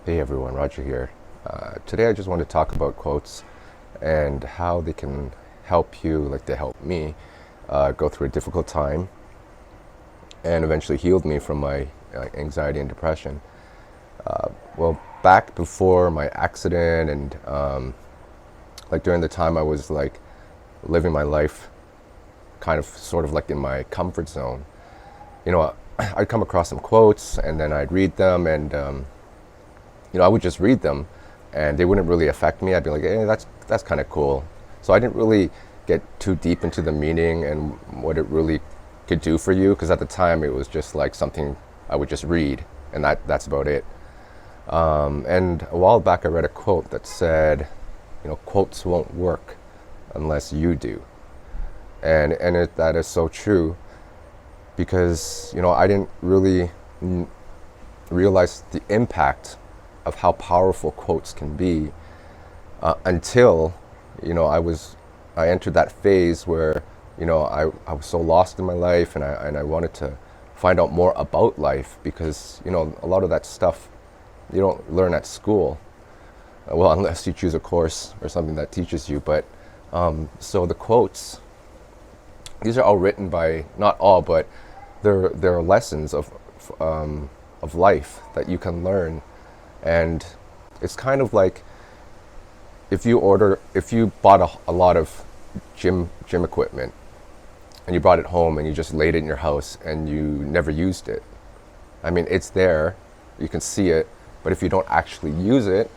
Hey everyone, Roger here. Today I just want to talk about quotes and how they can help you, like they helped me, go through a difficult time and eventually healed me from my anxiety and depression. Well, back before my accident and like during the time I was like living my life kind of sort of like in my comfort zone, you know, I'd come across some quotes and then I'd read them and I would just read them and they wouldn't really affect me. I'd be like, hey, that's kind of cool. So I didn't really get too deep into the meaning and what it really could do for you, because at the time it was just like something I would just read and that's about it. And a while back I read a quote that said, quotes won't work unless you do. And that is so true, because I didn't really realize the impact of how powerful quotes can be until I entered that phase where I was so lost in my life, and I wanted to find out more about life, because a lot of that stuff you don't learn at school, well, unless you choose a course or something that teaches you. But so the quotes, these are all written by, not all, but they're lessons of life that you can learn. And it's kind of like if you bought a lot of gym equipment and you brought it home and you just laid it in your house and you never used it. I mean, it's there, you can see it, but if you don't actually use it,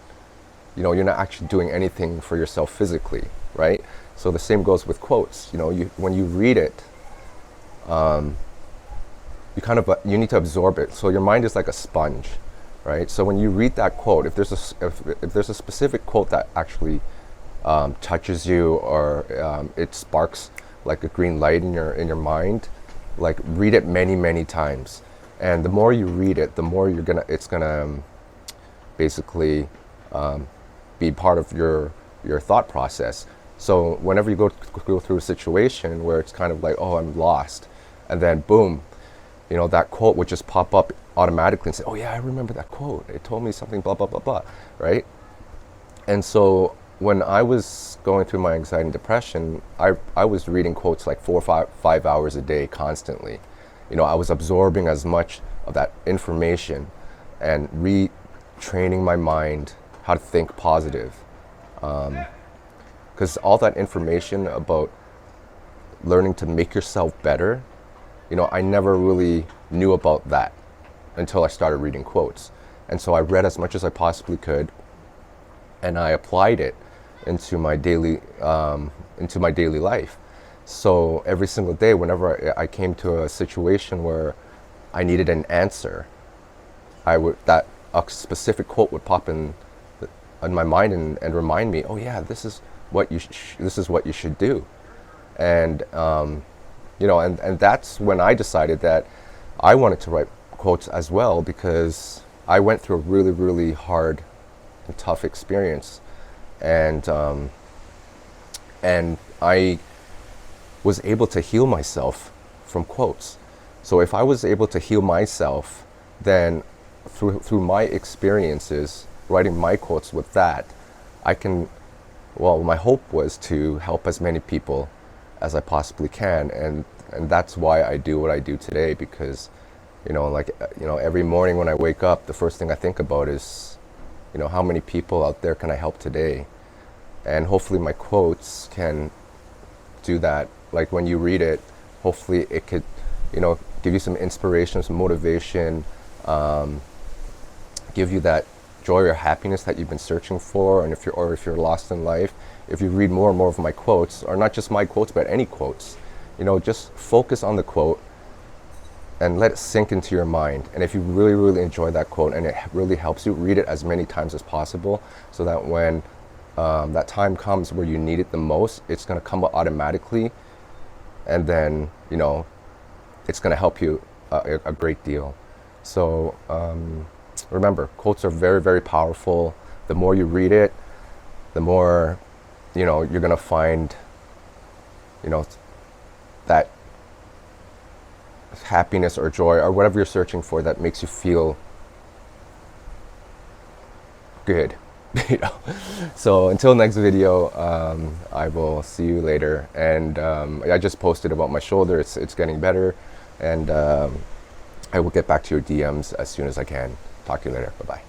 you're not actually doing anything for yourself physically, right? So the same goes with quotes. When you read it, you need to absorb it. So your mind is like a sponge, right? So when you read that quote, if there's a specific quote that actually touches you, or it sparks like a green light in your mind, like read it many times. And the more you read it, the more it's gonna basically be part of your thought process. So whenever you go through a situation where it's kind of like, oh, I'm lost, and then boom, that quote would just pop up automatically and say, oh yeah, I remember that quote. It told me something, blah, blah, blah, blah, right? And so when I was going through my anxiety and depression, I was reading quotes like 4 or 5 hours a day constantly. I was absorbing as much of that information and retraining my mind how to think positive. Because all that information about learning to make yourself better, I never really knew about that until I started reading quotes. And so I read as much as I possibly could, and I applied it into my daily life. So every single day, whenever I came to a situation where I needed an answer, that a specific quote would pop in my mind and remind me, oh yeah, this is what you should do. And and that's when I decided that I wanted to write quotes as well, because I went through a really, really hard and tough experience, and I was able to heal myself from quotes. So if I was able to heal myself, then through my experiences, writing my quotes with that, my hope was to help as many people as I possibly can, and that's why I do what I do today. Because every morning when I wake up, the first thing I think about is how many people out there can I help today. And hopefully my quotes can do that. Like when you read it, hopefully it could give you some inspiration, some motivation, give you that joy or happiness that you've been searching for. And if you're lost in life, if you read more and more of my quotes, or not just my quotes but any quotes, just focus on the quote and let it sink into your mind. And if you really, really enjoy that quote and it really helps you, read it as many times as possible, so that when that time comes where you need it the most, it's going to come automatically, and then it's going to help you a great deal. So remember, quotes are very, very powerful. The more you read it, the more you're going to find that happiness or joy or whatever you're searching for that makes you feel good. You know. So until next video, I will see you later. And I just posted about my shoulder. It's getting better, and I will get back to your DMs as soon as I can. Talk to you later. Bye bye.